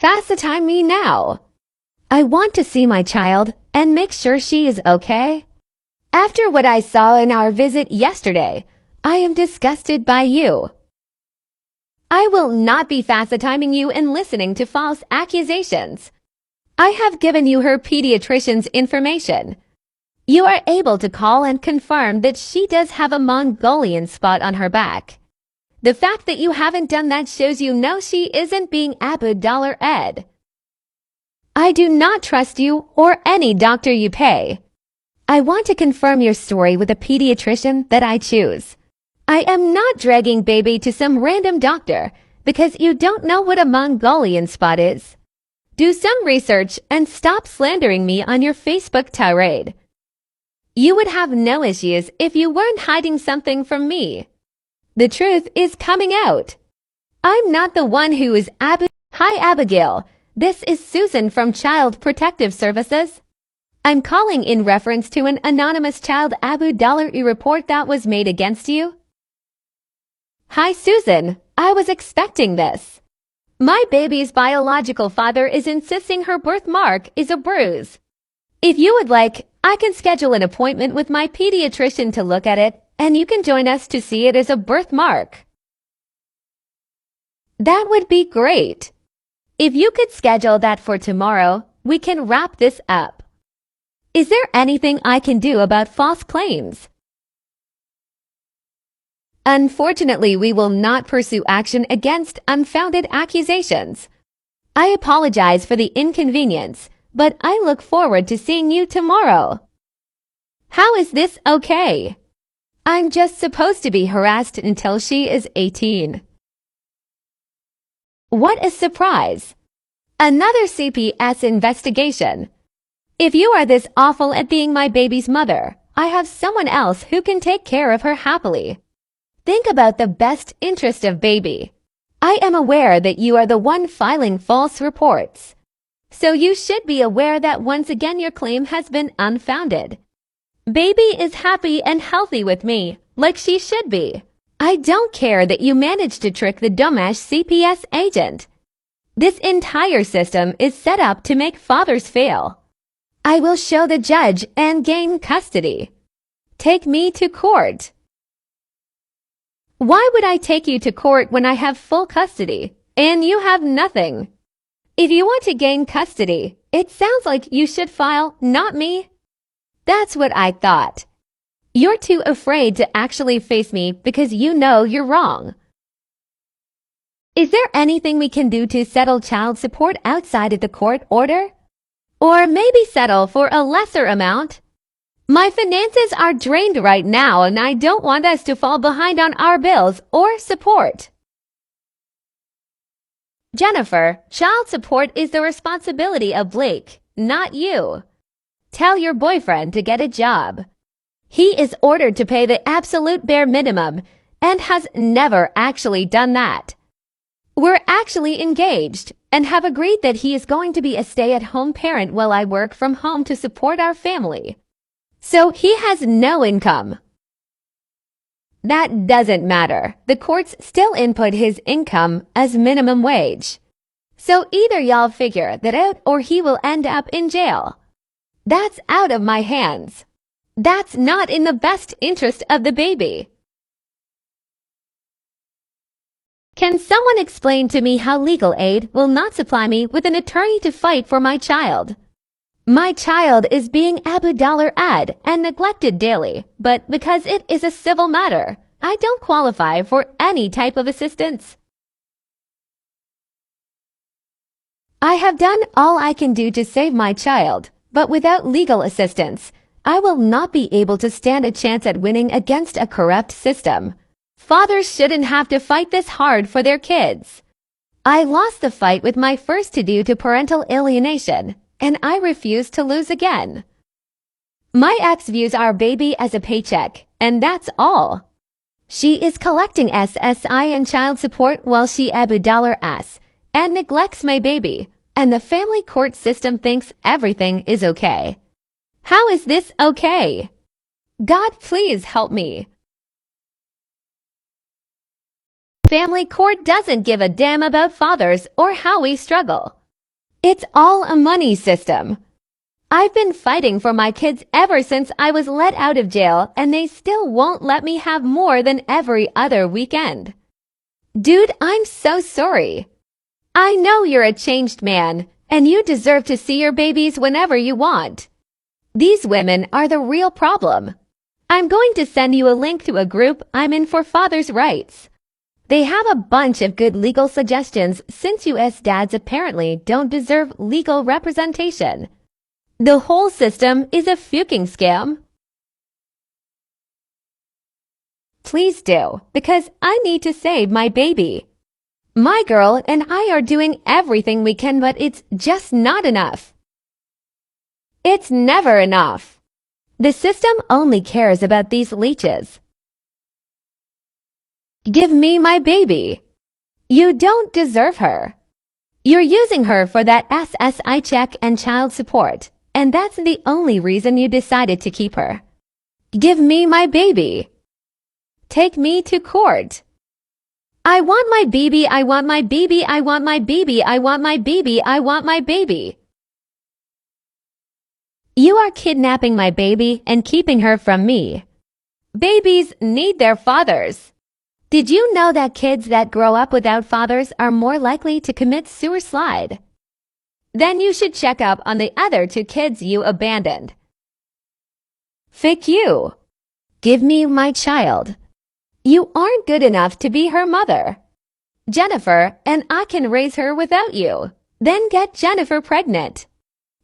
FaceTime me now. I want to see my child and make sure she is okay. After what I saw in our visit yesterday, I am disgusted by you. I will not be FaceTiming you and listening to false accusations. I have given you her pediatrician's information. You are able to call and confirm that she does have a Mongolian spot on her back. The fact that you haven't done that shows you know she isn't being Abigail. I do not trust you or any doctor you pay. I want to confirm your story with a pediatrician that I choose. I am not dragging baby to some random doctor because you don't know what a Mongolian spot is. Do some research and stop slandering me on your Facebook tirade. You would have no issues if you weren't hiding something from me. The truth is coming out. I'm not the one who is Hi Abigail, this is Susan from Child Protective Services. I'm calling in reference to an anonymous child Abigail report that was made against you. Hi Susan, I was expecting this. My baby's biological father is insisting her birthmark is a bruise. If you would like, I can schedule an appointment with my pediatrician to look at it, and you can join us to see it as a birthmark. That would be great. If you could schedule that for tomorrow, we can wrap this up. Is there anything I can do about false claims? Unfortunately, we will not pursue action against unfounded accusations. I apologize for the inconvenience, but I look forward to seeing you tomorrow. How is this okay? I'm just supposed to be harassed until she is 18. What a surprise! Another CPS investigation. If you are this awful at being my baby's mother, I have someone else who can take care of her happily. Think about the best interest of baby. I am aware that you are the one filing false reports. So you should be aware that once again your claim has been unfounded. Baby is happy and healthy with me, like she should be. I don't care that you managed to trick the dumbass CPS agent. This entire system is set up to make fathers fail. I will show the judge and gain custody. Take me to court. Why would I take you to court when I have full custody, and you have nothing? If you want to gain custody, it sounds like you should file, not me. That's what I thought. You're too afraid to actually face me because you know you're wrong. Is there anything we can do to settle child support outside of the court order? Or maybe settle for a lesser amount? My finances are drained right now and I don't want us to fall behind on our bills or support. Jennifer, child support is the responsibility of Blake, not you. Tell your boyfriend to get a job. He is ordered to pay the absolute bare minimum and has never actually done that. We're actually engaged and have agreed that he is going to be a stay-at-home parent while I work from home to support our family. So he has no income. That doesn't matter. The courts still input his income as minimum wage. So either y'all figure that out or he will end up in jail. That's out of my hands. That's not in the best interest of the baby. Can someone explain to me how legal aid will not supply me with an attorney to fight for my child? My child is being Abigail-ed and neglected daily, but because it is a civil matter, I don't qualify for any type of assistance. I have done all I can do to save my child, but without legal assistance, I will not be able to stand a chance at winning against a corrupt system. Fathers shouldn't have to fight this hard for their kids. I lost the fight with my first to-do to parental alienation, and I refuse to lose again. My ex views our baby as a paycheck, and that's all. She is collecting SSI and child support while she Abigail-s and neglects my baby, and the family court system thinks everything is okay. How is this okay? God, please help me. Family court doesn't give a damn about fathers or how we struggle. It's all a money system. I've been fighting for my kids ever since I was let out of jail, and they still won't let me have more than every other weekend. Dude, I'm so sorry. I know you're a changed man, and you deserve to see your babies whenever you want. These women are the real problem. I'm going to send you a link to a group I'm in for fathers' rights. They have a bunch of good legal suggestions since US dads apparently don't deserve legal representation. The whole system is a fucking scam. Please do, because I need to save my baby. My girl and I are doing everything we can, but it's just not enough. It's never enough. The system only cares about these leeches. Give me my baby. You don't deserve her. You're using her for that SSI check and child support, and that's the only reason you decided to keep her. Give me my baby. Take me to court. I want my baby, I want my baby, I want my baby, I want my baby, I want my baby. You are kidnapping my baby and keeping her from me. Babies need their fathers. Did you know that kids that grow up without fathers are more likely to commit suicide? Then you should check up on the other two kids you abandoned. Fick you. Give me my child. You aren't good enough to be her mother. Jennifer and I can raise her without you. Then get Jennifer pregnant.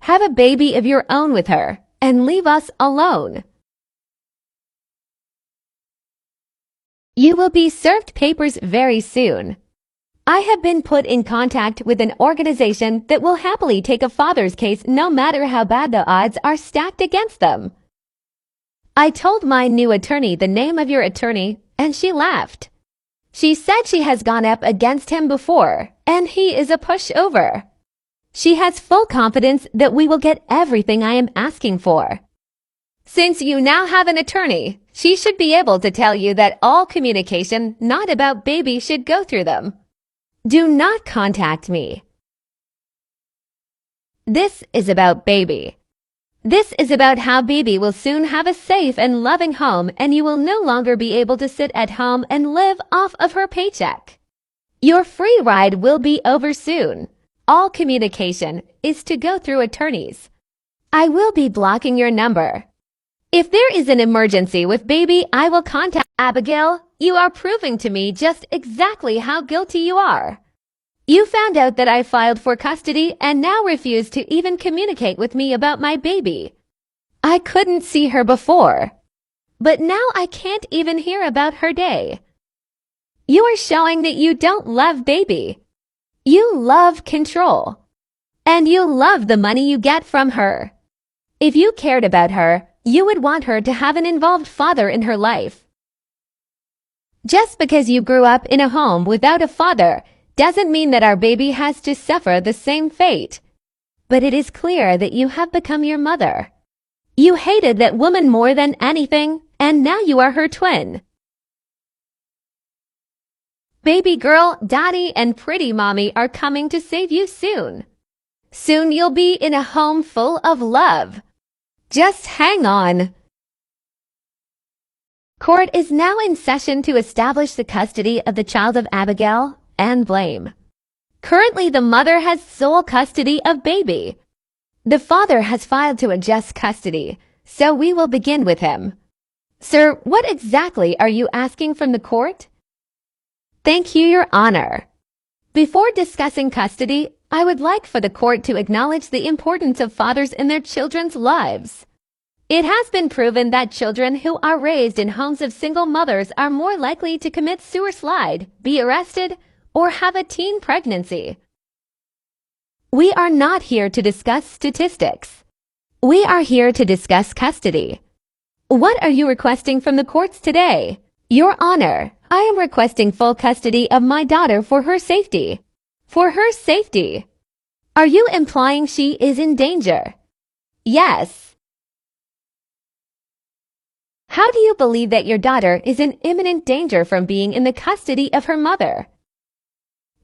Have a baby of your own with her and leave us alone. You will be served papers very soon. I have been put in contact with an organization that will happily take a father's case no matter how bad the odds are stacked against them. I told my new attorney the name of your attorney, and she laughed. She said she has gone up against him before, and he is a pushover. She has full confidence that we will get everything I am asking for. Since you now have an attorney, she should be able to tell you that all communication not about baby should go through them. Do not contact me. This is about baby. This is about how baby will soon have a safe and loving home, and you will no longer be able to sit at home and live off of her paycheck. Your free ride will be over soon. All communication is to go through attorneys. I will be blocking your number. If there is an emergency with baby, I will contact Abigail. You are proving to me just exactly how guilty you are. You found out that I filed for custody and now refuse to even communicate with me about my baby. I couldn't see her before, but now I can't even hear about her day. You are showing that you don't love baby. You love control, and you love the money you get from her. If you cared about her, you would want her to have an involved father in her life. Just because you grew up in a home without a father doesn't mean that our baby has to suffer the same fate. But it is clear that you have become your mother. You hated that woman more than anything, and now you are her twin. Baby girl, daddy, and pretty mommy are coming to save you soon. Soon you'll be in a home full of love. Just hang on. Court is now in session to establish the custody of the child of Abigail and Blake. Currently, the mother has sole custody of baby. The father has filed to adjust custody, so we will begin with him. Sir, what exactly are you asking from the court? Thank you, Your Honor. Before discussing custody, I would like for the court to acknowledge the importance of fathers in their children's lives. It has been proven that children who are raised in homes of single mothers are more likely to commit suicide, be arrested, or have a teen pregnancy. We are not here to discuss statistics. We are here to discuss custody. What are you requesting from the courts today? Your Honor, I am requesting full custody of my daughter for her safety. For her safety. Are you implying she is in danger? Yes. How do you believe that your daughter is in imminent danger from being in the custody of her mother?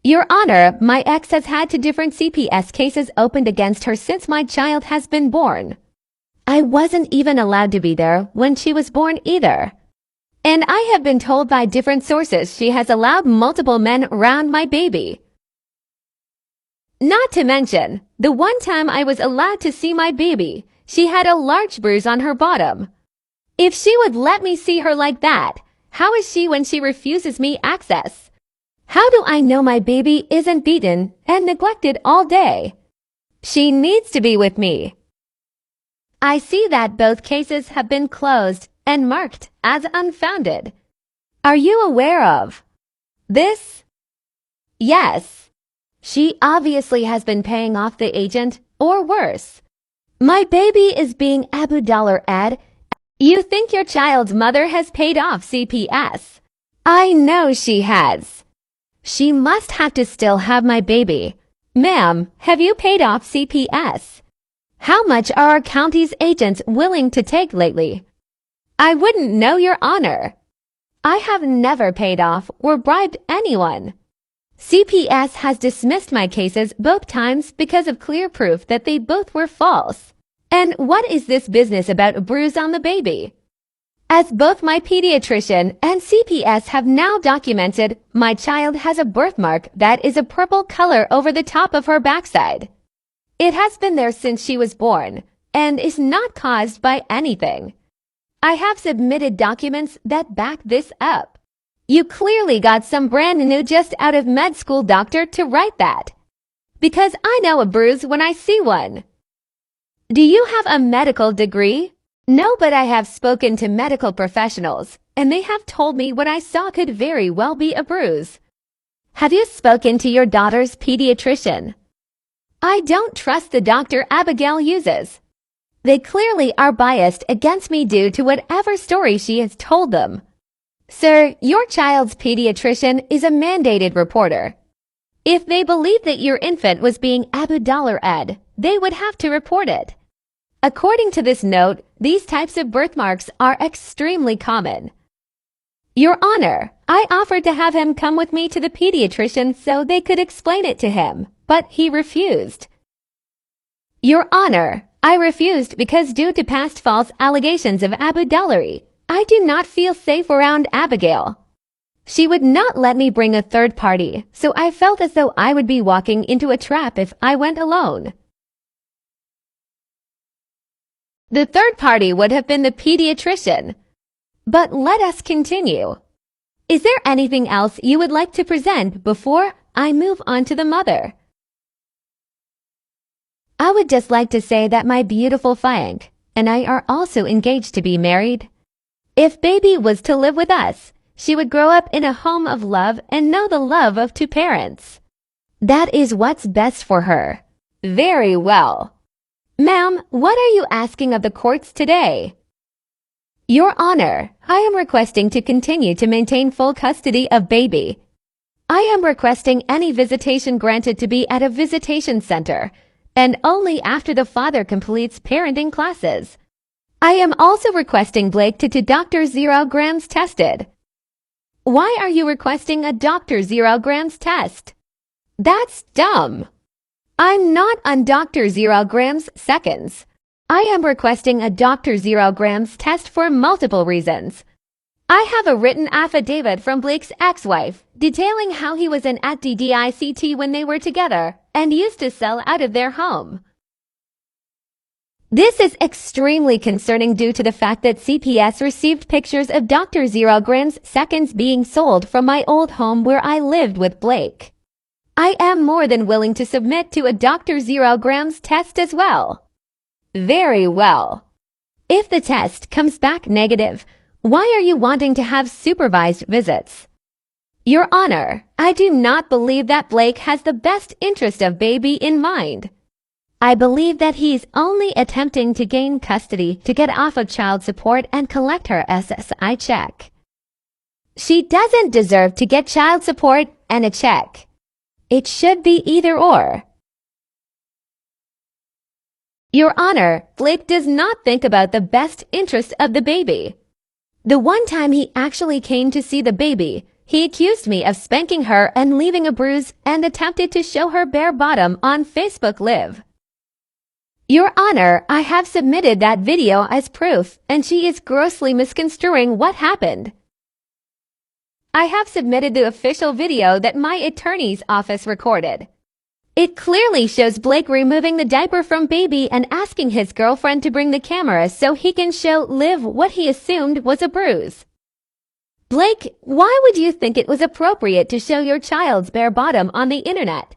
Your Honor, my ex has had 2 different CPS cases opened against her since my child has been born. I wasn't even allowed to be there when she was born either. And I have been told by different sources she has allowed multiple men around my baby. Not to mention, the one time I was allowed to see my baby, she had a large bruise on her bottom. If she would let me see her like that, how is she when she refuses me access? How do I know my baby isn't beaten and neglected all day? She needs to be with me. I see that both cases have been closed and marked as unfounded. Are you aware of this? Yes. She obviously has been paying off the agent, or worse. My baby is being Abu-Ed. You think your child's mother has paid off CPS? I know she has. She must have to still have my baby. Ma'am, have you paid off CPS? How much are our county's agents willing to take lately? I wouldn't know, Your Honor. I have never paid off or bribed anyone. CPS has dismissed my cases both times because of clear proof that they both were false. And what is this business about a bruise on the baby? As both my pediatrician and CPS have now documented, my child has a birthmark that is a purple color over the top of her backside. It has been there since she was born and is not caused by anything. I have submitted documents that back this up. You clearly got some brand new just out of med school doctor to write that. Because I know a bruise when I see one. Do you have a medical degree? No, but I have spoken to medical professionals, and they have told me what I saw could very well be a bruise. Have you spoken to your daughter's pediatrician? I don't trust the doctor Abigail uses. They clearly are biased against me due to whatever story she has told them. Sir, your child's pediatrician is a mandated reporter. If they believe that your infant was being Abu-Ed, they would have to report it. According to this note, these types of birthmarks are extremely common. Your Honor, I offered to have him come with me to the pediatrician so they could explain it to him, but he refused. Your Honor, I refused because due to past false allegations of Abu-Ed, I do not feel safe around Abigail. She would not let me bring a third party, so I felt as though I would be walking into a trap if I went alone. The third party would have been the pediatrician. But let us continue. Is there anything else you would like to present before I move on to the mother? I would just like to say that my beautiful Frank and I are also engaged to be married. If baby was to live with us, she would grow up in a home of love and know the love of 2 parents. That is what's best for her. Very well. Ma'am, what are you asking of the courts today? Your Honor, I am requesting to continue to maintain full custody of baby. I am requesting any visitation granted to be at a visitation center, and only after the father completes parenting classes. I am also requesting Blake to Dr. 0 grams tested. Why are you requesting a Dr. 0 grams test? That's dumb. I'm not on Dr. 0 grams seconds. I am requesting a Dr. 0 grams test for multiple reasons. I have a written affidavit from Blake's ex-wife detailing how he was an at DDICT when they were together and used to sell out of their home. This is extremely concerning due to the fact that CPS received pictures of Dr. 0 grams seconds being sold from my old home where I lived with Blake. I am more than willing to submit to a Dr. 0 grams test as well. Very well. If the test comes back negative, why are you wanting to have supervised visits? Your Honor, I do not believe that Blake has the best interest of baby in mind. I believe that he's only attempting to gain custody to get off of child support and collect her SSI check. She doesn't deserve to get child support and a check. It should be either or. Your Honor, Blake does not think about the best interest of the baby. The one time he actually came to see the baby, He accused me of spanking her and leaving a bruise and attempted to show her bare bottom on Facebook Live. Your Honor, I have submitted that video as proof, and she is grossly misconstruing what happened. I have submitted the official video that my attorney's office recorded. It clearly shows Blake removing the diaper from baby and asking his girlfriend to bring the camera so he can show Liv what he assumed was a bruise. Blake, why would you think it was appropriate to show your child's bare bottom on the internet?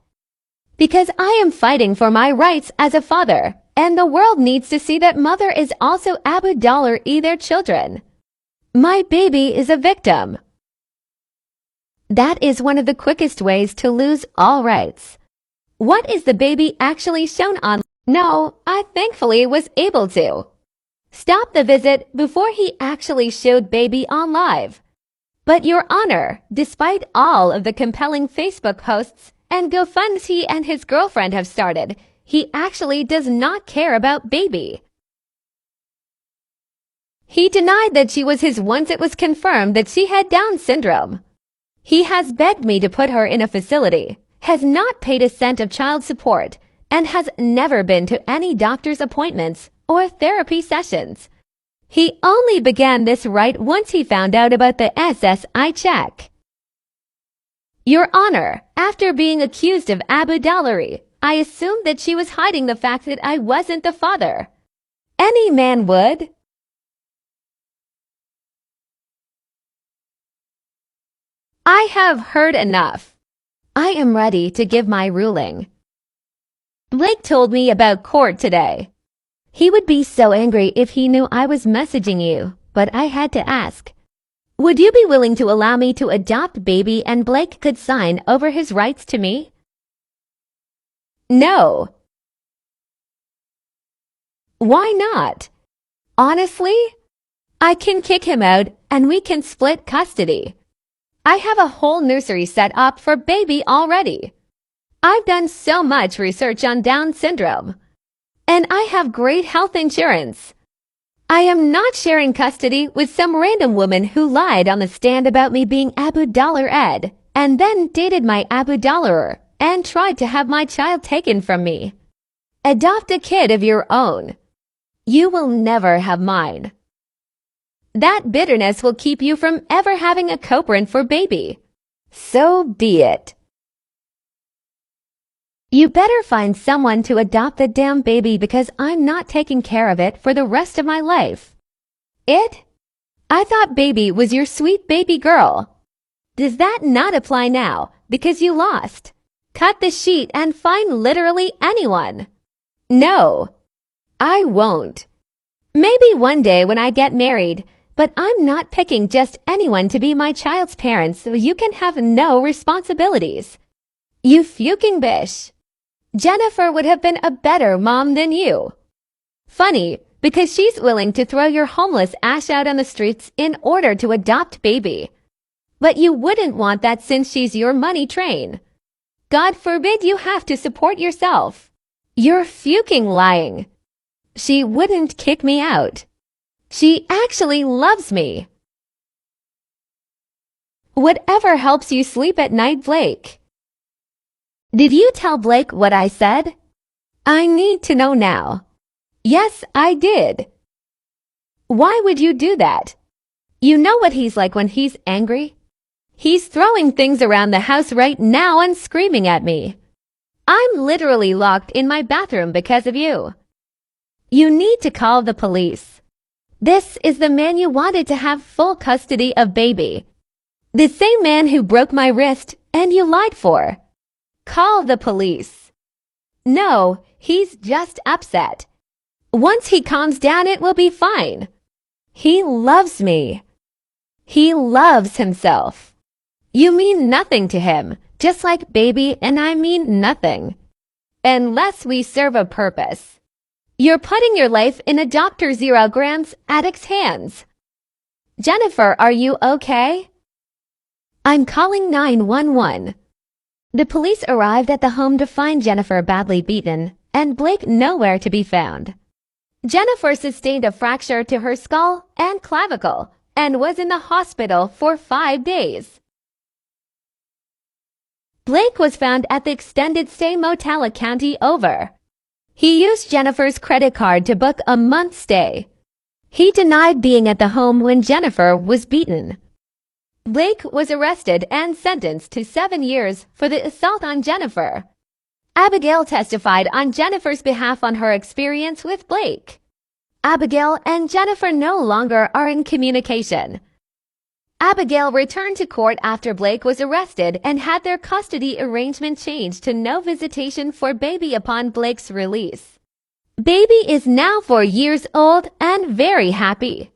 Because I am fighting for my rights as a father, and the world needs to see that mother is also Abigail their children. My baby is a victim. That is one of the quickest ways to lose all rights. What is the baby actually shown on? No, I thankfully was able to stop the visit before he actually showed baby on live. But Your Honor, despite all of the compelling Facebook posts and GoFundMes he and his girlfriend have started, he actually does not care about baby. He denied that she was his once it was confirmed that she had Down syndrome. He has begged me to put her in a facility, has not paid a cent of child support, and has never been to any doctor's appointments or therapy sessions. He only began this right once he found out about the SSI check. Your Honor, after being accused of Abigail, I assumed that she was hiding the fact that I wasn't the father. Any man would. I have heard enough. I am ready to give my ruling. Blake told me about court today. He would be so angry if he knew I was messaging you, but I had to ask. Would you be willing to allow me to adopt baby and Blake could sign over his rights to me? No. Why not? Honestly, I can kick him out and we can split custody. I have a whole nursery set up for baby already. I've done so much research on Down syndrome. And I have great health insurance. I am not sharing custody with some random woman who lied on the stand about me being Abigail Ed and then dated my Abigail and tried to have my child taken from me. Adopt a kid of your own. You will never have mine. That bitterness will keep you from ever having a co-parent for baby. So be it. You better find someone to adopt the damn baby because I'm not taking care of it for the rest of my life. I thought baby was your sweet baby girl. Does that not apply now because you lost? Cut the sheet and find literally anyone. No, I won't. Maybe one day when I get married, but I'm not picking just anyone to be my child's parents so you can have no responsibilities. You fucking bish. Jennifer would have been a better mom than you. Funny, because she's willing to throw your homeless ass out on the streets in order to adopt baby. But you wouldn't want that since she's your money train. God forbid you have to support yourself. You're fucking lying. She wouldn't kick me out. She actually loves me. Whatever helps you sleep at night, Blake. Did you tell Blake what I said? I need to know now. Yes, I did. Why would you do that? You know what he's like when he's angry? He's throwing things around the house right now and screaming at me. I'm literally locked in my bathroom because of you. You need to call the police. This is the man you wanted to have full custody of baby. The same man who broke my wrist and you lied for. Call the police. No, he's just upset. Once he calms down, it will be fine. He loves me. He loves himself. You mean nothing to him, just like baby and I mean nothing. Unless we serve a purpose. You're putting your life in a Dr. Zero Grams addict's hands. Jennifer, are you okay? I'm calling 911. The police arrived at the home to find Jennifer badly beaten and Blake nowhere to be found. Jennifer sustained a fracture to her skull and clavicle and was in the hospital for 5 days. Blake was found at the extended stay motel a county over. He used Jennifer's credit card to book a month's stay. He denied being at the home when Jennifer was beaten. Blake was arrested and sentenced to 7 years for the assault on Jennifer. Abigail testified on Jennifer's behalf on her experience with Blake. Abigail and Jennifer no longer are in communication. Abigail returned to court after Blake was arrested and had their custody arrangement changed to no visitation for baby upon Blake's release. Baby is now 4 years old and very happy.